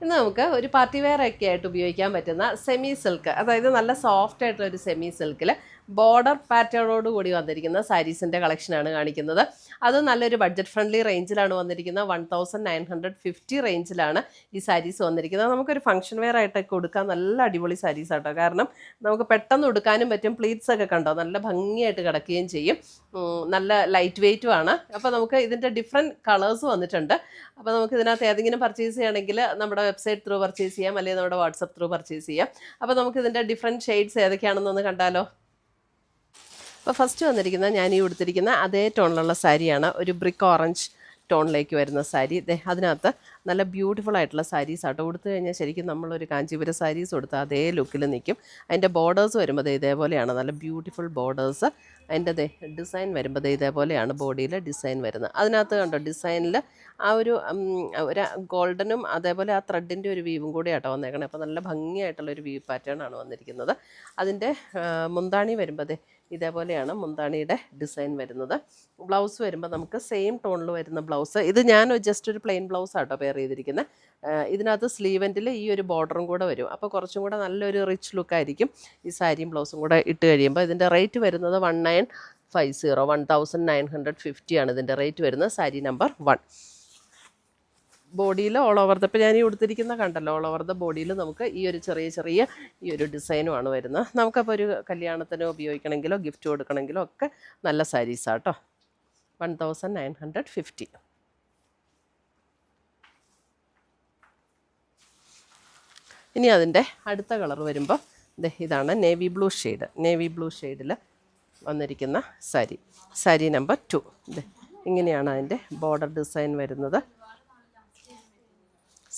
ഇന്ന് നമുക്ക് ഒരു പാർട്ടി വെയർ ഒക്കെ ആയിട്ട് ഉപയോഗിക്കാൻ പറ്റുന്ന സെമി സിൽക്ക്, അതായത് നല്ല സോഫ്റ്റ് ആയിട്ടുള്ള ഒരു സെമി സിൽക്കിൽ ബോർഡർ പാറ്റേണോട് കൂടി വന്നിരിക്കുന്ന സാരീസിൻ്റെ കളക്ഷനാണ് കാണിക്കുന്നത്. അത് നല്ലൊരു ബഡ്ജറ്റ് ഫ്രണ്ട്ലി റേഞ്ചിലാണ് വന്നിരിക്കുന്നത്. 1950 റേഞ്ചിലാണ് ഈ സാരീസ് വന്നിരിക്കുന്നത്. നമുക്കൊരു ഫംഗ്ഷൻ വെയർ ആയിട്ടൊക്കെ കൊടുക്കാൻ നല്ല അടിപൊളി സാരീസ് ആട്ടോ. കാരണം നമുക്ക് പെട്ടെന്ന് ഉടുക്കാനും പറ്റും. പ്ലീറ്റ്സ് ഒക്കെ കണ്ടോ, നല്ല ഭംഗിയായിട്ട് കിടക്കുകയും ചെയ്യും. നല്ല ലൈറ്റ് വെയ്റ്റും ആണ്. അപ്പോൾ നമുക്ക് ഇതിൻ്റെ ഡിഫറെൻറ്റ് കളേഴ്സ് വന്നിട്ടുണ്ട്. അപ്പോൾ നമുക്ക് ഇതിനകത്ത് ഏതെങ്കിലും പർച്ചേസ് ചെയ്യണമെങ്കിൽ നമ്മുടെ വെബ്സൈറ്റ് ത്രൂ പർച്ചേസ് ചെയ്യാം, അല്ലെങ്കിൽ നമ്മുടെ വാട്സപ്പ് ത്രൂ പർച്ചേസ് ചെയ്യാം. അപ്പോൾ നമുക്ക് ഇതിൻ്റെ ഡിഫറെൻറ്റ് ഷെയ്ഡ്സ് ഏതൊക്കെയാണെന്നൊന്ന് കണ്ടാലോ. അപ്പോൾ ഫസ്റ്റ് വന്നിരിക്കുന്നത് ഞാൻ ഈ ഉടുത്തിരിക്കുന്ന അതേ ടോണിലുള്ള സാരിയാണ്. ഒരു ബ്രിക്ക് ഓറഞ്ച് ടോണിലേക്ക് വരുന്ന സാരി. അതിനകത്ത് നല്ല ബ്യൂട്ടിഫുൾ ആയിട്ടുള്ള സാരീസ് ആട്ടോ. ഉടുത്തു കഴിഞ്ഞാൽ ശരിക്കും നമ്മളൊരു കാഞ്ചീപുരം സാരീസ് കൊടുത്താൽ അതേ ലുക്കിൽ നിൽക്കും. അതിൻ്റെ ബോർഡേഴ്സ് വരുമ്പോൾ ഇതേപോലെയാണ്, നല്ല ബ്യൂട്ടിഫുൾ ബോർഡേഴ്സ്. അതിൻ്റെ ഡിസൈൻ വരുമ്പോൾ ഇതേപോലെയാണ് ബോഡിയിൽ ഡിസൈൻ വരുന്നത്. അതിനകത്ത് കണ്ടോ ഡിസൈനിൽ ആ ഒരു ഗോൾഡനും അതേപോലെ ആ ത്രെഡിൻ്റെ ഒരു വീവും കൂടി ആട്ടോ വന്നേക്കണേ. അപ്പോൾ നല്ല ഭംഗിയായിട്ടുള്ളൊരു വീവ് പാറ്റേൺ ആണ് വന്നിരിക്കുന്നത്. അതിൻ്റെ മുന്താണി വരുമ്പോൾ ഇതേപോലെയാണ് മുന്താണിയുടെ ഡിസൈൻ വരുന്നത്. ബ്ലൗസ് വരുമ്പോൾ നമുക്ക് സെയിം ടോണിൽ വരുന്ന ബ്ലൗസ്. ഇത് ഞാൻ ജസ്റ്റ് ഒരു പ്ലെയിൻ ബ്ലൗസ് ആട്ടോ പെയർ ചെയ്തിരിക്കുന്നത്. ഇതിനകത്ത് സ്ലീവെൻറ്റിൽ ഈ ഒരു ബോർഡറും കൂടെ വരും. അപ്പോൾ കുറച്ചും കൂടെ നല്ലൊരു റിച്ച് ലുക്കായിരിക്കും ഈ സാരിയും ബ്ലൗസും കൂടെ ഇട്ട് കഴിയുമ്പോൾ. ഇതിൻ്റെ റേറ്റ് വരുന്നത് 1950 ആണ് ഇതിൻ്റെ റേറ്റ് വരുന്നത്. സാരി നമ്പർ 1. ബോഡിയിൽ ഓൾ ഓവർ ഇപ്പോൾ ഞാൻ ഈ ഉടുത്തിരിക്കുന്ന കണ്ടല്ലോ, ഓൾ ഓവർ ദ ബോഡിയിൽ നമുക്ക് ഈ ഒരു ചെറിയ ഈ ഒരു ഡിസൈനുമാണ് വരുന്നത്. നമുക്കപ്പോൾ ഒരു കല്യാണത്തിനോ ഉപയോഗിക്കണമെങ്കിലോ ഗിഫ്റ്റ് കൊടുക്കണമെങ്കിലോ ഒക്കെ നല്ല സാരീസാണ് കേട്ടോ. 1950. ഇനി അതിൻ്റെ അടുത്ത കളർ വരുമ്പോൾ ഇതാണ് navy blue shade. Navy blue ഷെയ്ഡിൽ വന്നിരിക്കുന്ന സാരി. സാരി നമ്പർ 2. ഇങ്ങനെയാണ് അതിൻ്റെ ബോർഡർ ഡിസൈൻ വരുന്നത്.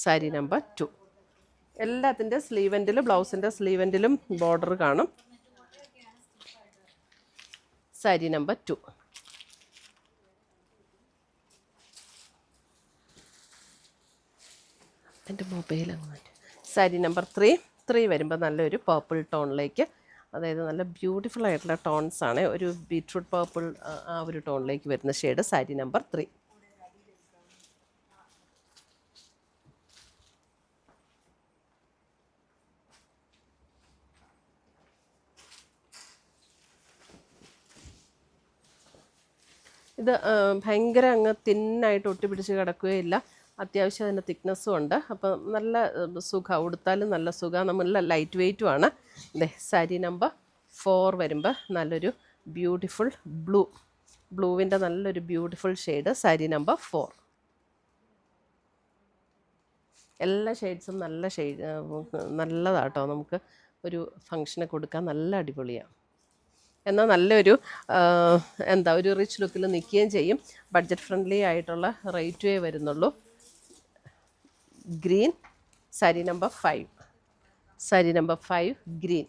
സാരി നമ്പർ 2. എല്ലാത്തിൻ്റെ സ്ലീവെൻറ്റിലും ബ്ലൗസിൻ്റെ സ്ലീവെൻറ്റിലും ബോർഡർ കാണും. സാരി നമ്പർ 2. എൻ്റെ മൊബൈൽ അങ്ങനെ. സാരി നമ്പർ 3 വരുമ്പോൾ നല്ലൊരു പർപ്പിൾ ടോണിലേക്ക്, അതായത് നല്ല ബ്യൂട്ടിഫുൾ ആയിട്ടുള്ള ടോൺസ് ആണ്. ഒരു ബീറ്റ്റൂട്ട് പർപ്പിൾ ആ ഒരു ടോണിലേക്ക് വരുന്ന ഷെയ്ഡ്. സാരി നമ്പർ 3. ഇത് ഭയങ്കര അങ്ങ് തിന്നായിട്ട് ഒട്ടിപ്പിടിച്ച് കിടക്കുകയില്ല. അത്യാവശ്യം അതിൻ്റെ തിക്നെസ്സും ഉണ്ട്. അപ്പം നല്ല സുഖം, ഉടുത്താലും നല്ല സുഖം. നല്ല ലൈറ്റ് വെയ്റ്റും ആണ്. സാരി നമ്പർ 4 വരുമ്പോൾ നല്ലൊരു ബ്യൂട്ടിഫുൾ ബ്ലൂവിൻ്റെ നല്ലൊരു ബ്യൂട്ടിഫുൾ ഷെയ്ഡ്. സാരി നമ്പർ 4. എല്ലാ ഷെയ്ഡ്സും നല്ല നല്ലതാട്ടോ. നമുക്ക് ഒരു ഫങ്ഷന് കൊടുക്കാൻ നല്ല അടിപൊളിയാണ്. എന്നാൽ നല്ലൊരു ഒരു റിച്ച് ലുക്കിൽ നിൽക്കുകയും ചെയ്യും. ബഡ്ജറ്റ് ഫ്രണ്ട്ലി ആയിട്ടുള്ള റേറ്റേ വരുന്നുള്ളൂ. Green. Sari number 5. Sari number 5 green.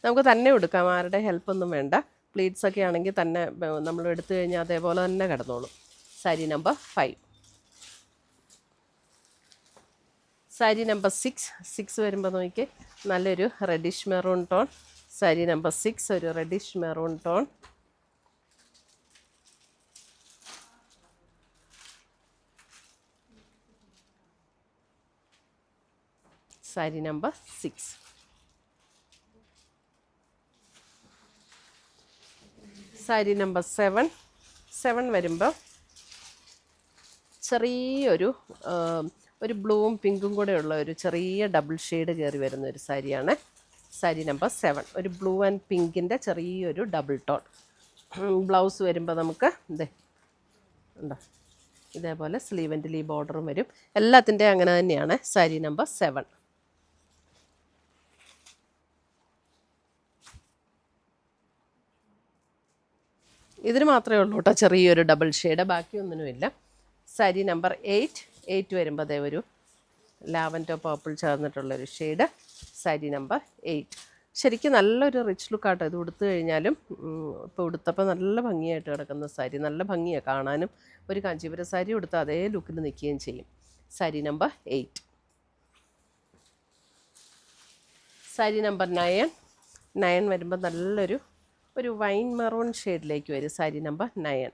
നമുക്ക് തന്നെ എടുക്കാം, ആരുടെ ഹെൽപ്പൊന്നും വേണ്ട. പ്ലീറ്റ്സ് ഒക്കെ ആണെങ്കിൽ തന്നെ നമ്മൾ എടുത്തു കഴിഞ്ഞാൽ അതേപോലെ തന്നെ കിടന്നോളും. സാരി നമ്പർ 5. സാരി നമ്പർ 6 വരുമ്പോൾ നോക്കി നല്ലൊരു reddish maroon tone. Sari number 6 ഒരു reddish maroon tone. Sari number 6. Sari number 7 വരുമ്പോൾ ചെറിയൊരു ഒരു ബ്ലൂവും പിങ്കും കൂടെ ഉള്ള ഒരു ചെറിയ ഡബിൾ ഷെയ്ഡ് കയറി വരുന്ന ഒരു സാരിയാണ്. സാരി നമ്പർ 7 ഒരു ബ്ലൂ ആൻഡ് പിങ്കിൻ്റെ ചെറിയൊരു ഡബിൾ ടോൺ. ബ്ലൗസ് വരുമ്പോൾ നമുക്ക് ഉണ്ടോ ഇതേപോലെ സ്ലീവെൻറ്റിൽ ഈ ബോർഡറും വരും. എല്ലാത്തിൻ്റെ അങ്ങനെ തന്നെയാണ്. സാരി നമ്പർ 7. ഇതിന് മാത്രമേ ഉള്ളൂ കേട്ടോ ചെറിയൊരു ഡബിൾ ഷെയ്ഡ്, ബാക്കിയൊന്നിനുമില്ല. സാരി നമ്പർ 8 വരുമ്പോൾ ഒരു ലാവൻഡർ പർപ്പിൾ ചേർന്നിട്ടുള്ളൊരു ഷെയ്ഡ്. സാരി നമ്പർ 8. ശരിക്കും നല്ലൊരു റിച്ച് ലുക്കാട്ടോ ഇത്. ഉടുത്തു കഴിഞ്ഞാലും ഇപ്പോൾ ഉടുത്തപ്പോൾ നല്ല ഭംഗിയായിട്ട് കിടക്കുന്ന സാരി. നല്ല ഭംഗിയാണ് കാണാനും. ഒരു കാഞ്ചീപുരം സാരി ഉടുത്താൽ അതേ ലുക്കിൽ നിൽക്കുകയും ചെയ്യും. സാരി നമ്പർ 8. സാരി നമ്പർ 9 വരുമ്പോൾ നല്ലൊരു വൈൻ മെറൂൺ ഷെയ്ഡിലേക്ക് വരും. സാരി നമ്പർ 9.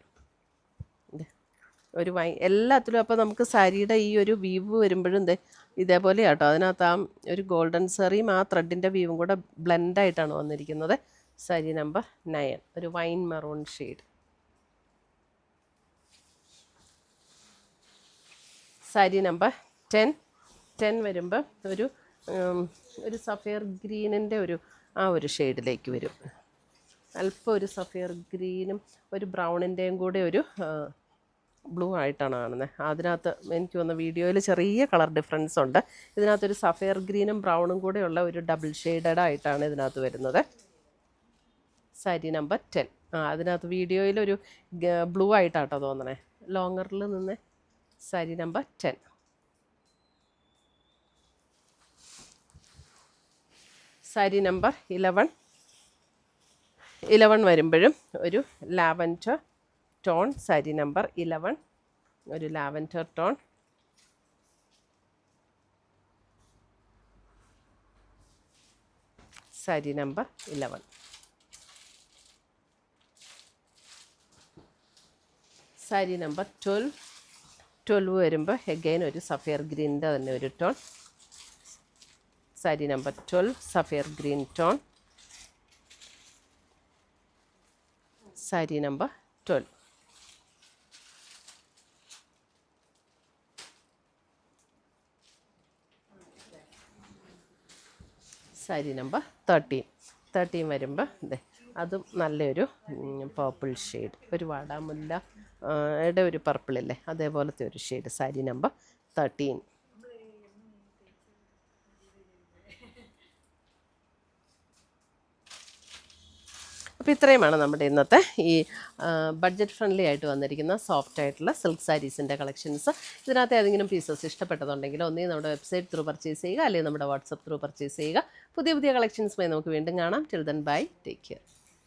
ഒരു എല്ലാത്തിലും അപ്പോൾ നമുക്ക് സാരിയുടെ ഈ ഒരു വീവ് വരുമ്പോഴും ഇതേപോലെ കേട്ടോ, അതിനകത്ത് ആ ഒരു ഗോൾഡൻ സെറിയും ആ ത്രെഡിൻ്റെ വീവും കൂടെ ബ്ലെൻഡായിട്ടാണ് വന്നിരിക്കുന്നത്. സാരി നമ്പർ 9 ഒരു wine maroon shade. Sari number 10 വരുമ്പോൾ ഒരു സഫയർ ഗ്രീനിൻ്റെ ആ ഒരു ഷെയ്ഡിലേക്ക് വരും. അല്പം ഒരു സഫയർ ഗ്രീനും ഒരു ബ്രൗണിൻ്റെയും കൂടെ ഒരു ബ്ലൂ ആയിട്ടാണ് കാണുന്നത്. അതിനകത്ത് എനിക്ക് തോന്നുന്നു വീഡിയോയിൽ ചെറിയ കളർ ഡിഫറൻസ് ഉണ്ട്. ഇതിനകത്തൊരു സഫയർ ഗ്രീനും ബ്രൗണും കൂടെയുള്ള ഒരു ഡബിൾ ഷെയ്ഡഡ് ആയിട്ടാണ് ഇതിനകത്ത് വരുന്നത്. സാരി നമ്പർ 10. അതിനകത്ത് വീഡിയോയിലൊരു ബ്ലൂ ആയിട്ടാട്ടോ തോന്നണേ, ലോങ്ങറിൽ നിന്ന്. സാരി നമ്പർ 10. സാരി നമ്പർ 11 വരുമ്പോഴും ഒരു ലാവൻഡർ ടോൺ. സാരി നമ്പർ 11 ഒരു lavender tone. Sari number 11. Sari number 12 വരുമ്പോൾ എഗെയിൻ ഒരു സഫയർ ഗ്രീനിൻ്റെ തന്നെ ഒരു tone. Sari number 12 sapphire green tone. Sari number 12. Sari number 13 വരുമ്പോൾ അതും നല്ലൊരു പർപ്പിൾ ഷെയ്ഡ്, ഒരു വാടാമുല്ലയുടെ ഒരു പർപ്പിളില്ലേ, അതേപോലത്തെ ഒരു ഷെയ്ഡ്. സാരി നമ്പർ 13. അപ്പോൾ ഇത്രയുമാണ് നമ്മുടെ ഇന്നത്തെ ഈ ബഡ്ജറ്റ് ഫ്രണ്ട്ലി ആയിട്ട് വന്നിരിക്കുന്ന സോഫ്റ്റ് ആയിട്ടുള്ള സിൽക്ക് സാരീസിൻ്റെ കളക്ഷൻസ്. ഇതിനകത്ത് ഏതെങ്കിലും പീസസ് ഇഷ്ടപ്പെട്ടതുണ്ടെങ്കിൽ ഒന്നേ നമ്മുടെ വെബ്സൈറ്റ് ത്രൂ പർച്ചേസ് ചെയ്യുക, അല്ലെങ്കിൽ നമ്മുടെ വാട്സപ്പ് ത്രൂ പർച്ചേസ് ചെയ്യുക. പുതിയ കളക്ഷൻസുമായി നമുക്ക് വീണ്ടും കാണാം. Till then bye, take care.